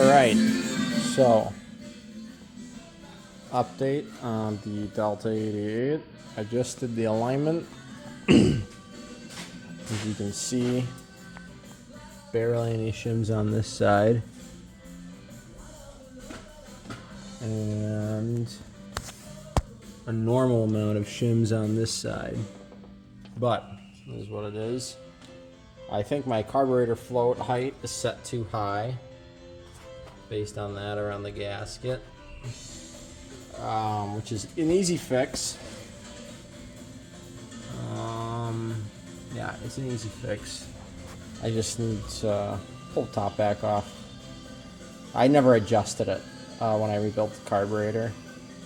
Alright, so update on the Delta 88. I just did the alignment. As you can see, barely any shims on this side. And a normal amount of shims on this side. But, this is what it is. I think my carburetor float height is set too high. Based on that around the gasket. Which is an easy fix. Yeah, it's an easy fix. I just need to pull the top back off. I never adjusted it when I rebuilt the carburetor.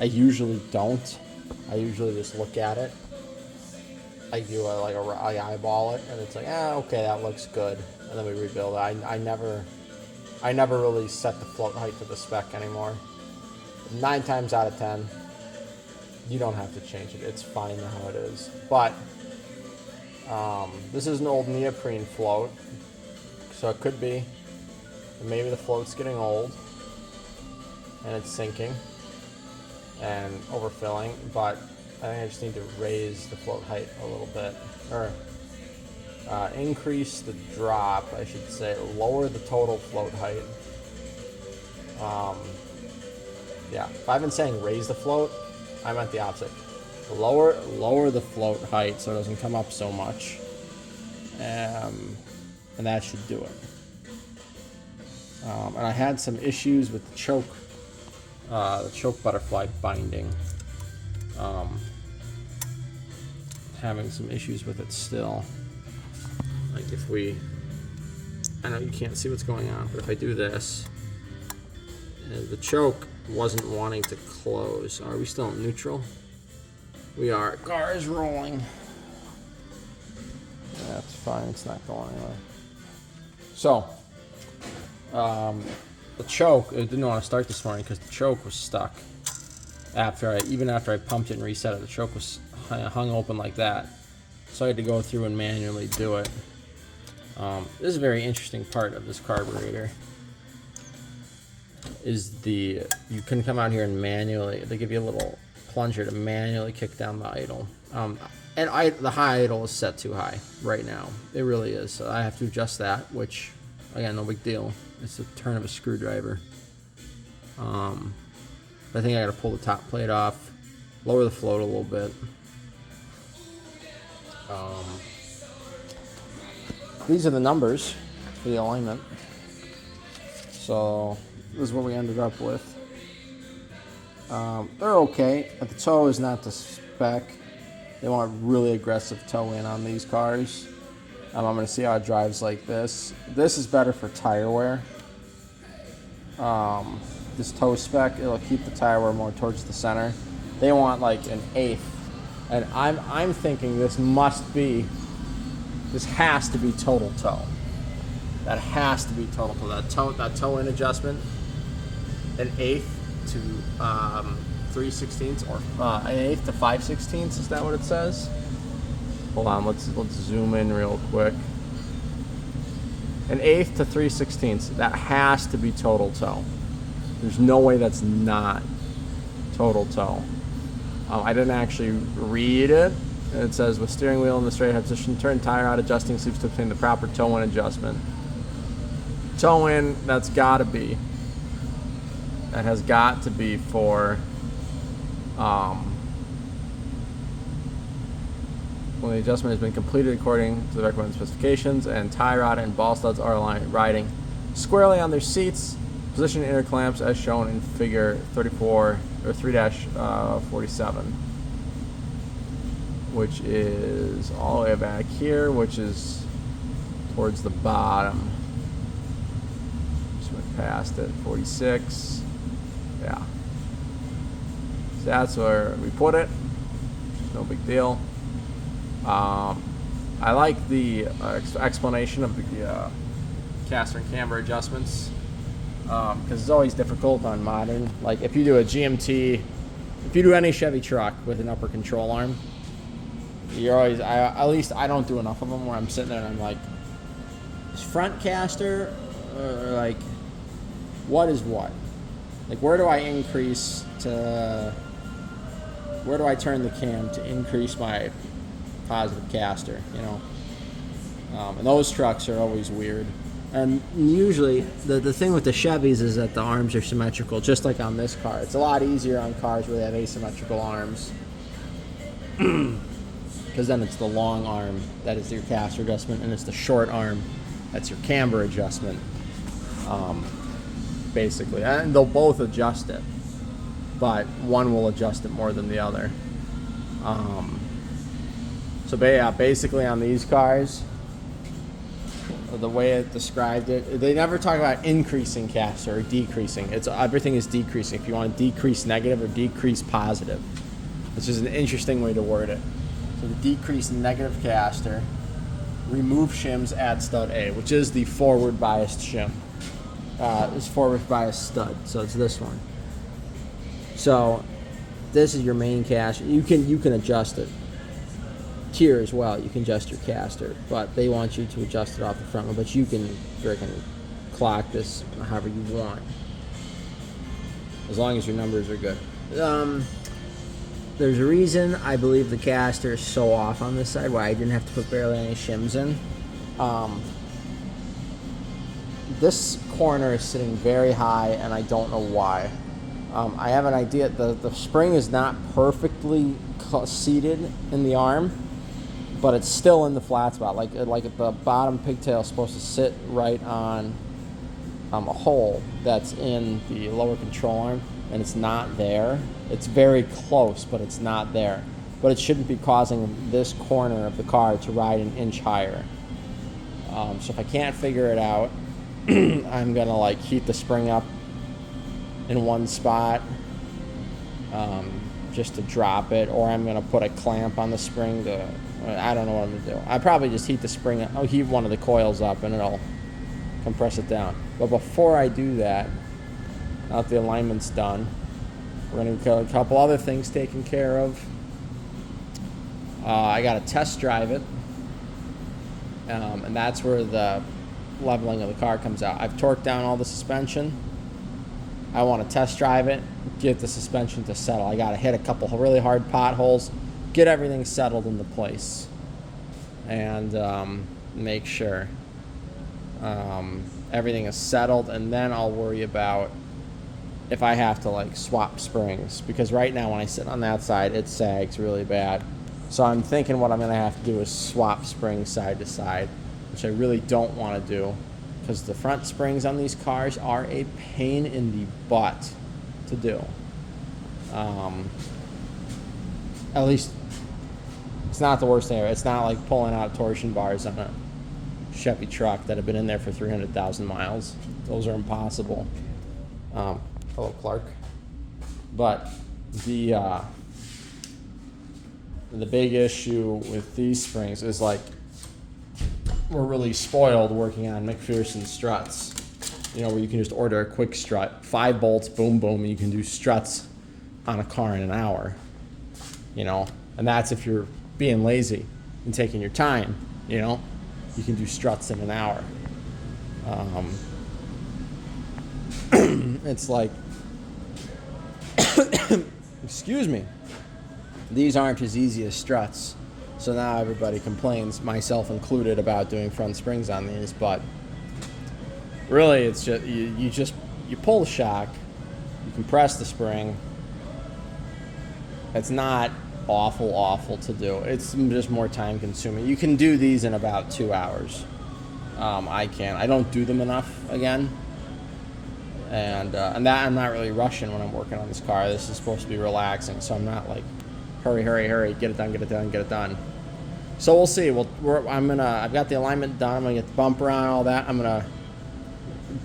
I usually don't. I usually just look at it. I do I eyeball it, and it's like, okay, that looks good, and then we rebuild it. I never really set the float height to the spec anymore. 9 times out of 10, you don't have to change it. It's fine how it is. But this is an old neoprene float, so it could be that maybe the float's getting old and it's sinking and overfilling. But I think I just need to raise the float height a little bit, or increase the drop, I should say, lower the total float height. Yeah, if I've been saying raise the float, I meant the opposite. Lower the float height so it doesn't come up so much, and that should do it. And I had some issues with the choke butterfly binding. Having some issues with it still. Like I know you can't see what's going on, but if I do this, the choke wasn't wanting to close. Are we still in neutral? We are. Car is rolling. That's fine, it's not going anywhere. So, the choke, it didn't want to start this morning because the choke was stuck. Even after I pumped it and reset it, the choke was hung open like that. So I had to go through and manually do it. This is a very interesting part of this carburetor. You can come out here and manually, they give you a little plunger to manually kick down the idle. The high idle is set too high right now. It really is. So I have to adjust that, which, again, no big deal. It's the turn of a screwdriver. I think I gotta pull the top plate off, lower the float a little bit. These are the numbers for the alignment. So this is what we ended up with. They're okay. But the toe is not the spec. They want really aggressive toe in on these cars. I'm going to see how it drives like this. This is better for tire wear. This toe spec, it'll keep the tire wear more towards the center. They want like an eighth. And I'm thinking this has to be total toe. That has to be total toe. That toe in adjustment, an eighth to 3/16 or an eighth to 5/16. Is that what it says? Hold on, let's zoom in real quick. An eighth to 3/16. That has to be total toe. There's no way that's not total toe. I didn't actually read it. It says with steering wheel in the straight head position, turn tire out, adjusting sleeves to obtain the proper toe in adjustment. Toe in, that has got to be for when the adjustment has been completed according to the recommended specifications and tie rod and ball studs are riding squarely on their seats. Position inner clamps as shown in figure 34 or 3-47, which is all the way back here, which is towards the bottom. Just went past it. 46. Yeah. So that's where we put it. No big deal. I like the explanation of the caster and camber adjustments. Because it's always difficult on modern. Like if you do a GMT, if you do any Chevy truck with an upper control arm, you're always, at least I don't do enough of them where I'm sitting there and I'm like, is front caster, or like, what is what. Like, where do I turn the cam to increase my positive caster, you know? And those trucks are always weird. And usually, the thing with the Chevys is that the arms are symmetrical, just like on this car. It's a lot easier on cars where they have asymmetrical arms. Because then it's the long arm that is your caster adjustment, and it's the short arm that's your camber adjustment, basically. And they'll both adjust it, but one will adjust it more than the other. So yeah, basically on these cars, the way it described it, they never talk about increasing caster or decreasing. Everything is decreasing. If you want to decrease negative or decrease positive, it's just an interesting way to word it. So the decrease negative caster, remove shims, add stud A, which is the forward biased shim. It's forward biased stud, so it's this one. So this is your main caster. You can adjust it here as well. You can adjust your caster, but they want you to adjust it off the front one. But you can freaking clock this however you want, as long as your numbers are good. There's a reason I believe the caster is so off on this side, why I didn't have to put barely any shims in. This corner is sitting very high, and I don't know why. I have an idea. The spring is not perfectly seated in the arm, but it's still in the flat spot. Like the bottom pigtail is supposed to sit right on a hole that's in the lower control arm, and it's not there. It's very close, but it's not there. But it shouldn't be causing this corner of the car to ride an inch higher. So if I can't figure it out, I'm gonna like heat the spring up in one spot, just to drop it, or I'm gonna put a clamp on the spring to, I don't know what I'm gonna do. I probably just heat the spring up. I'll heat one of the coils up and it'll compress it down. But before I do that, now that the alignment's done, we're gonna get a couple other things taken care of. I gotta test drive it, and that's where the leveling of the car comes out. I've torqued down all the suspension. I want to test drive it, get the suspension to settle. I got to hit a couple really hard potholes, get everything settled into place, and make sure everything is settled, and then I'll worry about if I have to like swap springs, because right now when I sit on that side, it sags really bad. So I'm thinking what I'm going to have to do is swap springs side to side, which I really don't want to do, because the front springs on these cars are a pain in the butt to do. At least it's not the worst thing ever. It's not like pulling out torsion bars on a Chevy truck that have been in there for 300,000 miles. Those are impossible. Hello, Clark. But the big issue with these springs is like, we're really spoiled working on McPherson struts, you know, where you can just order a quick strut, 5 bolts, boom, boom, and you can do struts on a car in an hour, you know, and that's if you're being lazy and taking your time, you know, you can do struts in an hour. It's like, excuse me, these aren't as easy as struts. So now everybody complains, myself included, about doing front springs on these, but really it's just you pull the shock, you compress the spring. It's not awful to do. It's just more time consuming. You can do these in about 2 hours. I don't do them enough again, and that I'm not really rushing when I'm working on this car. This is supposed to be relaxing, so I'm not like hurry, get it done. So we'll see. I've got the alignment done. I'm gonna get the bumper on, all that. I'm gonna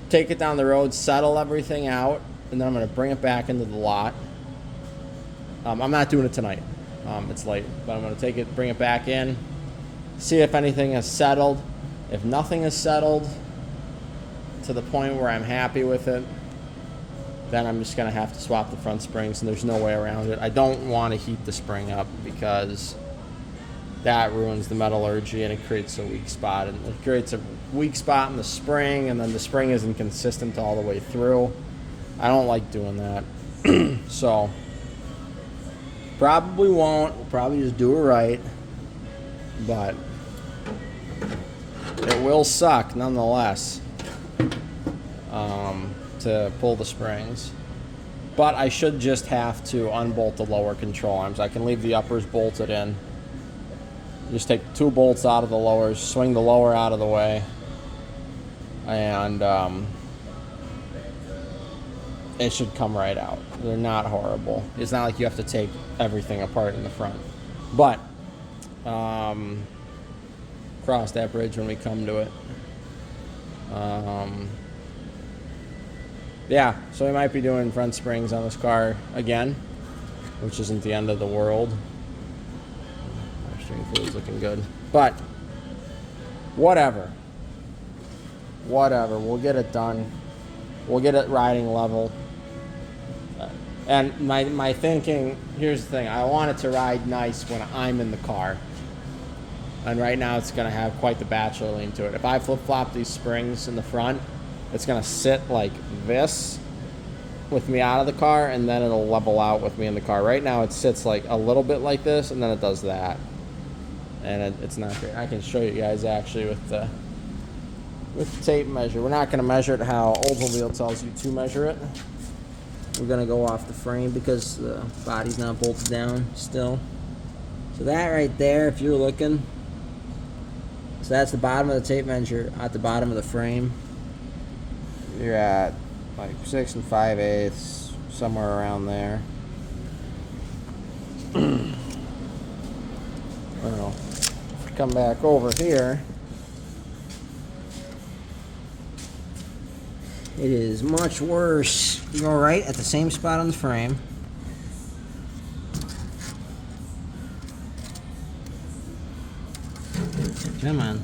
take it down the road, settle everything out, and then I'm gonna bring it back into the lot. I'm not doing it tonight. It's late, but I'm gonna take it, bring it back in, see if anything has settled. If nothing is settled to the point where I'm happy with it, then I'm just gonna have to swap the front springs, and there's no way around it. I don't want to heat the spring up because that ruins the metallurgy and it creates a weak spot. And it creates a weak spot in the spring, and then the spring isn't consistent all the way through. I don't like doing that. So, probably won't. We'll probably just do it right. But it will suck nonetheless to pull the springs. But I should just have to unbolt the lower control arms. I can leave the uppers bolted in. Just take 2 bolts out of the lowers, swing the lower out of the way, and it should come right out. They're not horrible. It's not like you have to take everything apart in the front. But cross that bridge when we come to it. Yeah, so we might be doing front springs on this car again, which isn't the end of the world. Our string fluid's looking good. But, whatever. We'll get it done. We'll get it riding level. And my thinking, here's the thing, I want it to ride nice when I'm in the car. And right now it's going to have quite the bachelor lean to it. If I flip-flop these springs in the front, it's going to sit like this with me out of the car, and then it'll level out with me in the car. Right now it sits like a little bit like this, and then it does that. And it's not great. I can show you guys actually with the tape measure. We're not going to measure it how Oldsmobile tells you to measure it. We're going to go off the frame because the body's not bolted down still. So that right there, if you're looking, so that's the bottom of the tape measure at the bottom of the frame. You're at like 6 5/8, somewhere around there. I don't know. If we come back over here, it is much worse. You go right at the same spot on the frame. Come on.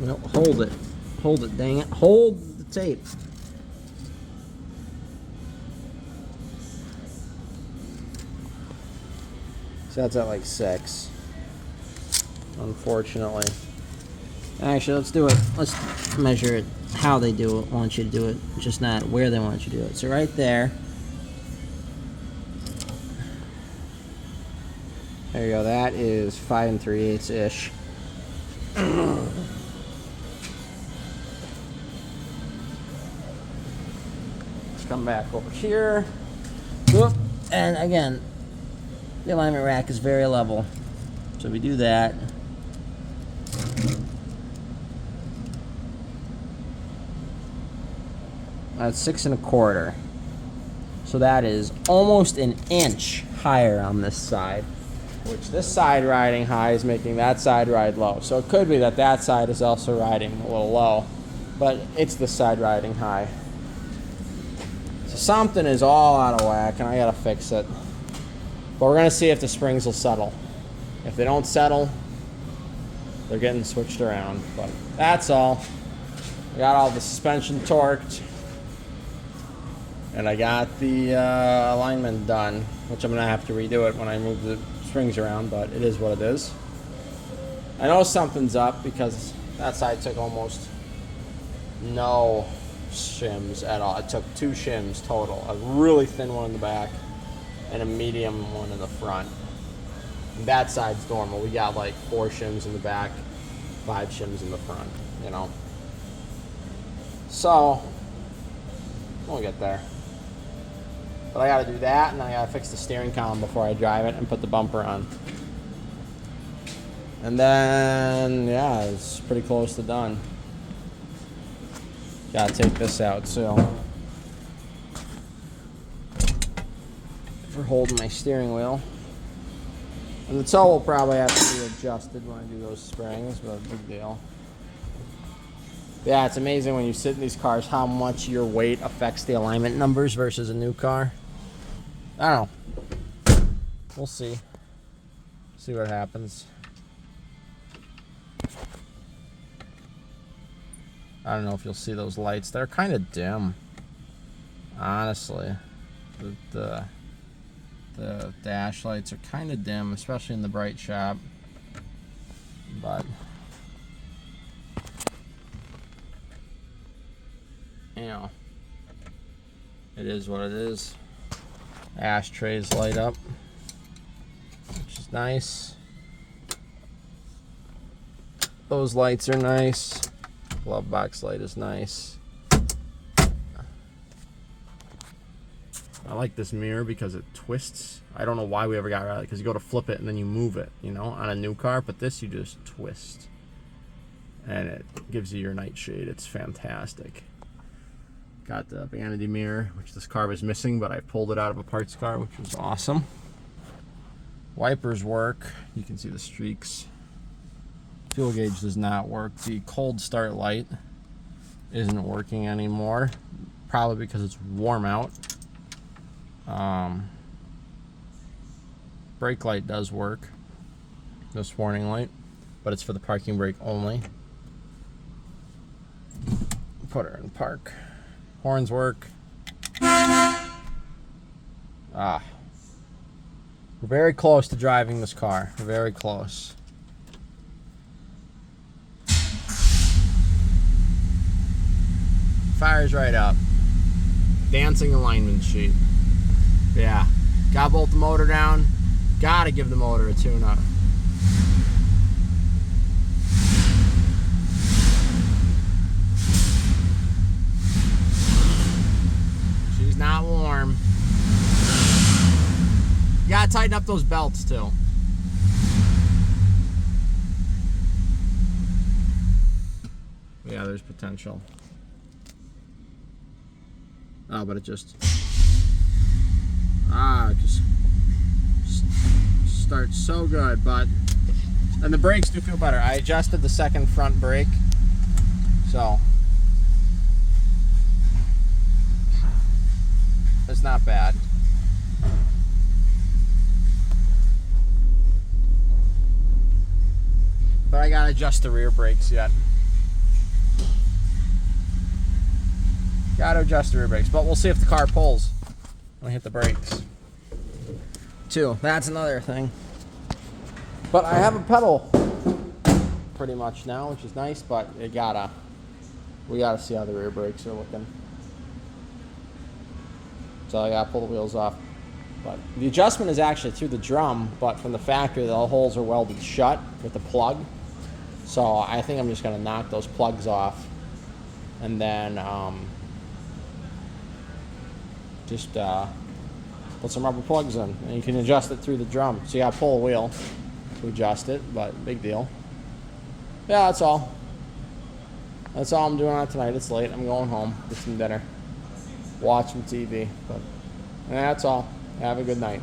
No, hold it. Hold it, dang it. Hold the tape. So that's at like 6. Unfortunately. Actually, let's do it. Let's measure it how they want you to do it, just not where they want you to do it. So right there. There you go. That is 5 3/8-ish. Let's come back over here. Whoop. And again, the alignment rack is very level. So we do that. That's 6 1/4. So that is almost an inch higher on this side, which this side riding high is making that side ride low. So it could be that that side is also riding a little low, but it's the side riding high. So something is all out of whack, and I gotta fix it. But we're gonna see if the springs will settle. If they don't settle, they're getting switched around. But that's all. I got all the suspension torqued, and I got the alignment done, which I'm gonna have to redo it when I move the springs around, but it is what it is. I know something's up because that side took almost no shims at all. It took 2 shims total, a really thin one in the back and a medium one in the front. And that side's normal. We got like 4 shims in the back, 5 shims in the front, you know. So we'll get there. But I gotta do that, and I gotta fix the steering column before I drive it and put the bumper on. And then, yeah, it's pretty close to done. Gotta take this out too. For holding my steering wheel. And the toe will probably have to be adjusted when I do those springs, but big deal. Yeah, it's amazing when you sit in these cars how much your weight affects the alignment numbers versus a new car. I don't know. We'll see. See what happens. I don't know if you'll see those lights. They're kind of dim, honestly. The dash lights are kind of dim, especially in the bright shop. But you know, it is what it is. Ashtrays light up, which is nice. Those lights are nice. Glove box light is nice. I like this mirror because it twists. I don't know why we ever got rid of it, because you go to flip it and then you move it, you know, on a new car. But this, you just twist. And it gives you your night shade. It's fantastic. Got the vanity mirror, which this car was missing, but I pulled it out of a parts car, which was awesome. Wipers work. You can see the streaks. Fuel gauge does not work. The cold start light isn't working anymore, probably because it's warm out. Brake light does work. This warning light, but it's for the parking brake only. Put her in park. Horns work. We're very close to driving this car. We're very close. Fires right up. Dancing alignment sheet. Yeah. Gotta bolt the motor down. Gotta give the motor a tune-up. She's not warm. You gotta tighten up those belts too. Yeah, there's potential. Oh, but it just starts so good, and the brakes do feel better. I adjusted the second front brake, so it's not bad. But I gotta adjust the rear brakes yet. Gotta adjust the rear brakes, but we'll see if the car pulls when I hit the brakes. Too, that's another thing. But I have a pedal pretty much now, which is nice, but we gotta see how the rear brakes are looking. So I gotta pull the wheels off. But the adjustment is actually through the drum, but from the factory the holes are welded shut with the plug. So I think I'm just gonna knock those plugs off and then just put some rubber plugs in, and you can adjust it through the drum. So you gotta pull a wheel to adjust it, but big deal. Yeah, that's all. That's all I'm doing on tonight. It's late. I'm going home, get some dinner, watch some TV. But that's all. Have a good night.